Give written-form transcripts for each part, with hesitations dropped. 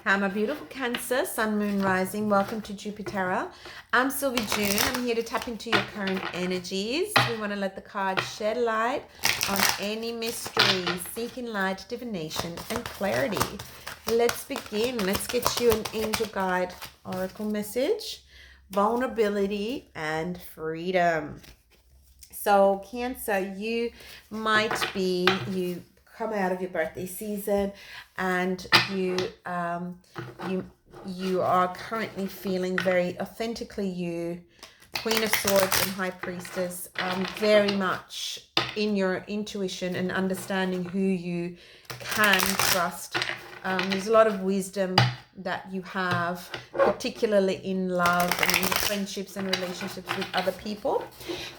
Hi, my beautiful Cancer, Sun, Moon, Rising. Welcome to Jupiter. I'm XlviJoon. I'm here to tap into your current energies. We want to let the cards shed light on any mysteries, seeking light, divination, and clarity. Let's begin. Let's get you an angel guide oracle message. Vulnerability and freedom. So Cancer, you come out of your birthday season and you are currently feeling very authentically you, Queen of Swords and High Priestess, very much in your intuition and understanding who you can trust. There's a lot of wisdom that you have, particularly in love and in friendships and relationships with other people.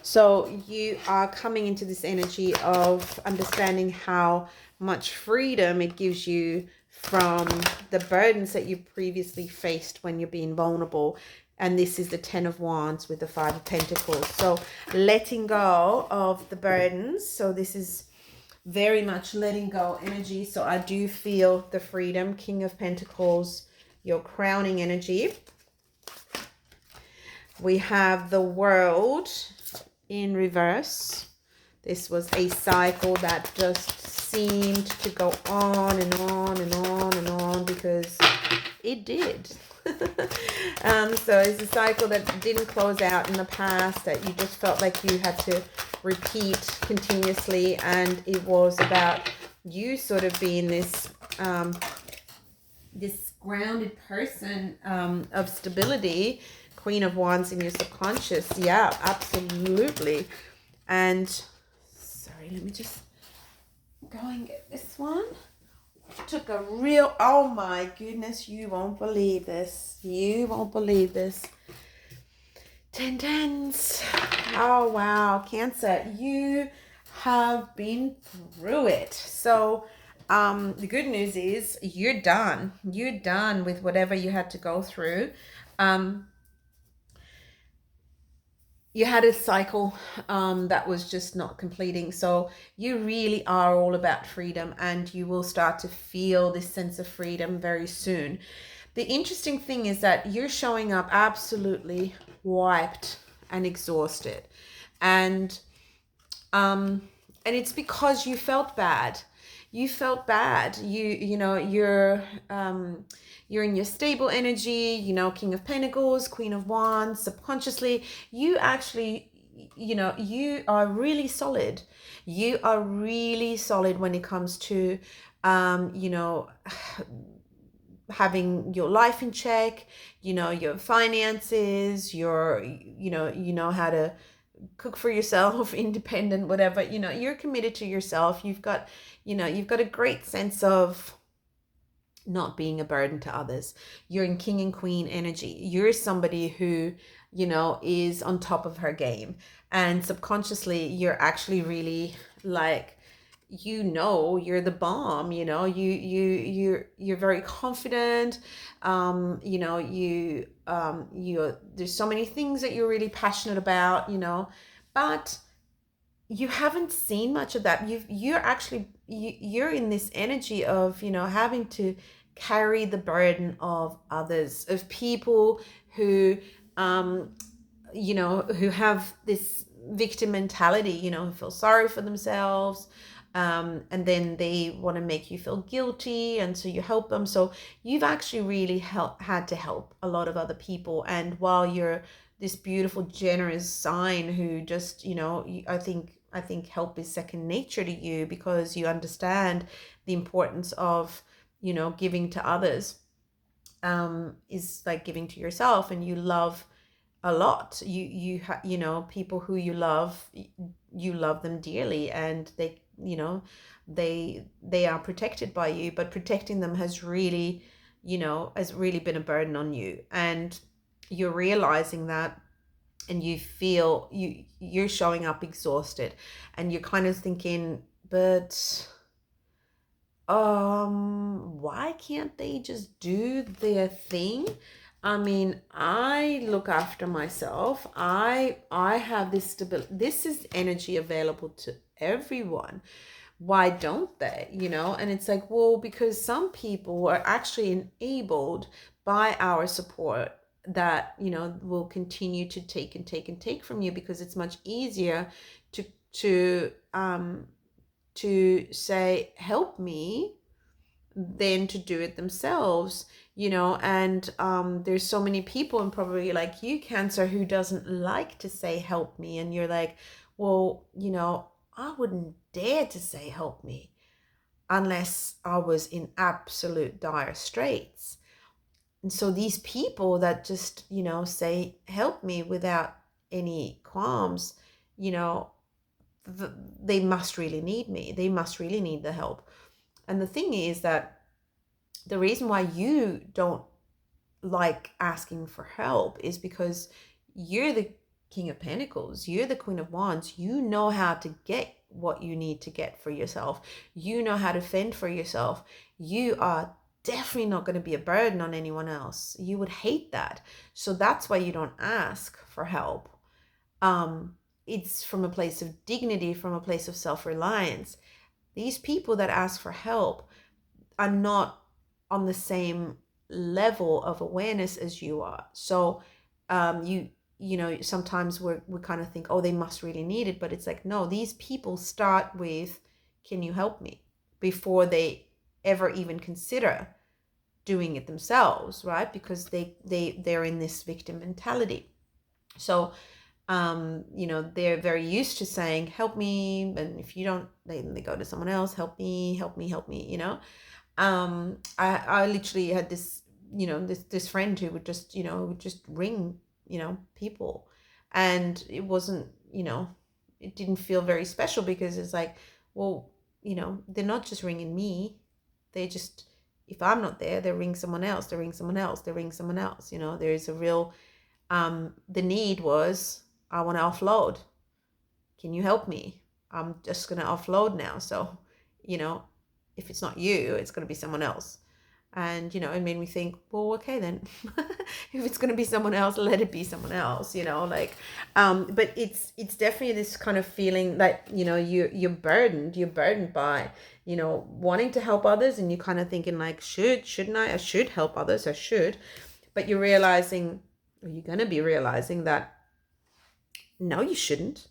So you are coming into this energy of understanding how much freedom it gives you from the burdens that you previously faced when you're being vulnerable. And this is the 10 of Wands with the 5 of Pentacles. So letting go of the burdens. So this is very much letting go energy. So I do feel the freedom. King of Pentacles, your crowning energy. We have the World in reverse. This was a cycle that just seemed to go on and on and on and on because it did. So it's a cycle that didn't close out in the past, that you just felt like you had to repeat continuously, and it was about you sort of being this this grounded person of stability, Queen of Wands in your subconscious. Yeah, absolutely. And sorry, let me just go and get this one. Took a real, oh my goodness, you won't believe this. You won't believe this. 10 tens. Oh wow, Cancer, you have been through it. So the good news is you're done. You're done with whatever you had to go through. You had a cycle that was just not completing. So you really are all about freedom, and you will start to feel this sense of freedom very soon. The interesting thing is that you're showing up absolutely wiped and exhausted. And it's because you felt bad. You felt bad. You know, you're in your stable energy, you know, King of Pentacles, Queen of Wands. Subconsciously, you actually, you know, you are really solid. You are really solid when it comes to, you know, having your life in check, you know, your finances, you know how to cook for yourself, independent, whatever, you know, you're committed to yourself. You've got a great sense of not being a burden to others. You're in King and Queen energy. You're somebody who, you know, is on top of her game, and subconsciously you're actually really like, you know, you're the bomb. You know, you're very confident. You know, you there's so many things that you're really passionate about, you know, but you haven't seen much of that. You're in this energy of, you know, having to carry the burden of others, of people who you know, who have this victim mentality, you know, who feel sorry for themselves, and then they want to make you feel guilty, and so you help them. So you've actually really had to help a lot of other people. And while you're this beautiful, generous sign who just, you know, I think help is second nature to you, because you understand the importance of, you know, giving to others is like giving to yourself, and you love a lot. You know, people who you love them dearly, and they, you know, they are protected by you, but protecting them has really, you know, has really been a burden on you, and you're realizing that, and you feel you're showing up exhausted, and you're kind of thinking, but why can't they just do their thing? I mean, I look after myself. I have this stability. This is energy available to everyone. Why don't they? And it's like, well, because some people are actually enabled by our support that, will continue to take and take and take from you, because it's much easier to to um to say help me than to do it themselves. And there's so many people, and probably like you, Cancer, who doesn't like to say help me, and you're like, well, I wouldn't dare to say help me unless I was in absolute dire straits. And so these people that just, say help me without any qualms, you know they must really need me, they must really need the help. And the thing is that the reason why you don't like asking for help is because you're the King of Pentacles, you're the Queen of Wands. You know how to get what you need to get for yourself. You know how to fend for yourself. You are definitely not going to be a burden on anyone else. You would hate that. So that's why you don't ask for help. It's from a place of dignity, from a place of self-reliance. These people that ask for help are not on the same level of awareness as you are. So sometimes we kind of think, oh, they must really need it, but it's like, no, these people start with, can you help me, before they ever even consider doing it themselves, right? Because they're in this victim mentality. So they're very used to saying help me, and if you don't, they go to someone else, help me, help me, help me. I literally had this, this friend who would just ring, people, and it wasn't, it didn't feel very special, because it's like, well, they're not just ringing me, they just, if I'm not there, they ring someone else, they ring someone else, they ring someone else. There's a real, the need was, I want to offload. Can you help me? I'm just going to offload now. So, if it's not you, it's going to be someone else. And, it made me think, well, okay, then if it's going to be someone else, let it be someone else, but it's definitely this kind of feeling that, you're burdened by, wanting to help others. And you're kind of thinking like, shouldn't I should help others. I should. But you're realizing, or you're going to be realizing that, no, you shouldn't.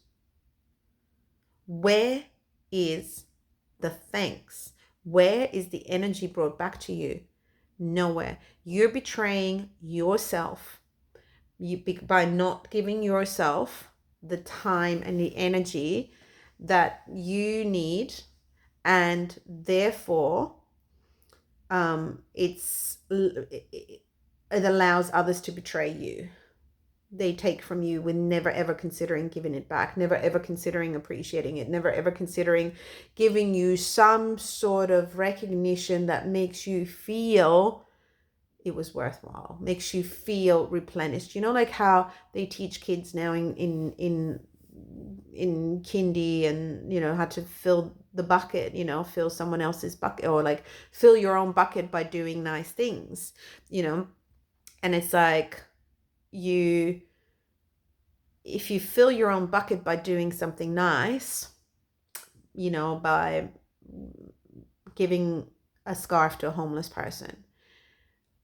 Where is the thanks? Where is the energy brought back to you? Nowhere. You're betraying yourself by not giving yourself the time and the energy that you need, and therefore it allows others to betray you. They take from you with never ever considering giving it back, never ever considering appreciating it, never ever considering giving you some sort of recognition that makes you feel it was worthwhile, makes you feel replenished. Like how they teach kids now in kindy, and how to fill the bucket, fill someone else's bucket, or like fill your own bucket by doing nice things, and it's like, if you fill your own bucket by doing something nice, by giving a scarf to a homeless person,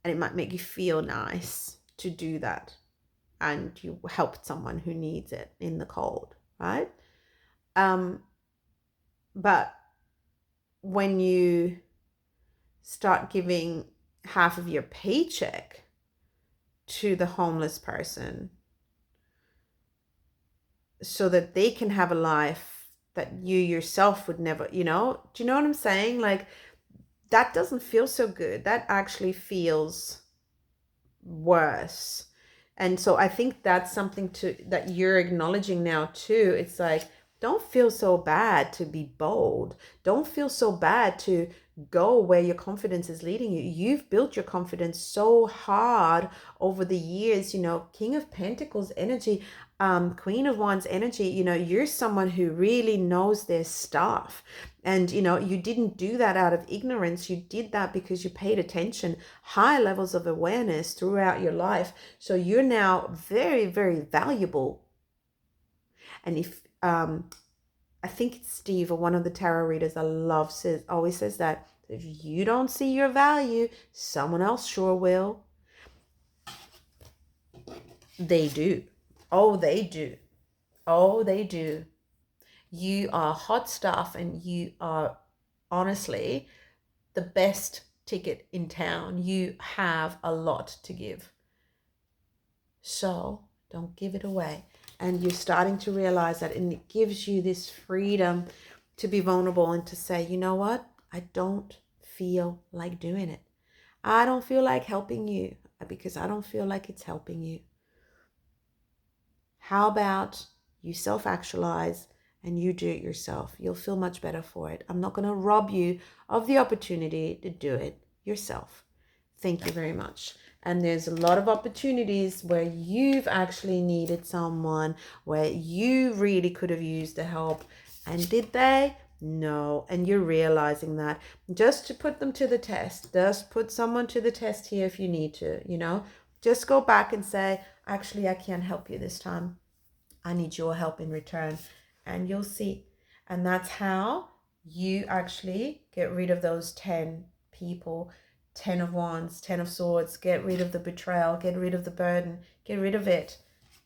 and it might make you feel nice to do that, and you helped someone who needs it in the cold, right? But when you start giving half of your paycheck to the homeless person so that they can have a life that you yourself would never, do you know what I'm saying? Like, that doesn't feel so good. That actually feels worse. And so I think that's something that you're acknowledging now too. It's like, don't feel so bad to be bold. Don't feel so bad to go where your confidence is leading you. You've built your confidence so hard over the years, King of Pentacles energy, Queen of Wands energy, you're someone who really knows their stuff. And, you didn't do that out of ignorance. You did that because you paid attention, high levels of awareness throughout your life. So you're now very, very valuable. And if, I think it's Steve or one of the tarot readers I love always says that if you don't see your value, someone else sure will. They do. Oh, they do. Oh, they do. You are hot stuff, and you are honestly the best ticket in town. You have a lot to give. So don't give it away. And you're starting to realize that, and it gives you this freedom to be vulnerable and to say, you know what? I don't feel like doing it. I don't feel like helping you because I don't feel like it's helping you. How about you self-actualize and you do it yourself? You'll feel much better for it. I'm not going to rob you of the opportunity to do it yourself. Thank you very much. And there's a lot of opportunities where you've actually needed someone, where you really could have used the help. And did they? No. And you're realizing that. Just to put them to the test. Just put someone to the test here if you need to, Just go back and say, actually, I can't help you this time. I need your help in return. And you'll see. And that's how you actually get rid of those 10 people. 10 of Wands, 10 of Swords. Get rid of the betrayal. Get rid of the burden. Get rid of it.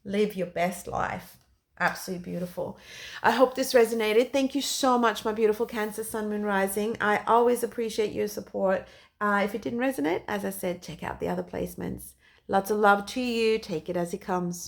Live your best life. Absolutely beautiful. I hope this resonated. Thank you so much, my beautiful Cancer, Sun, Moon, Rising. I always appreciate your support. If it didn't resonate, as I said, check out the other placements. Lots of love to you. Take it as it comes.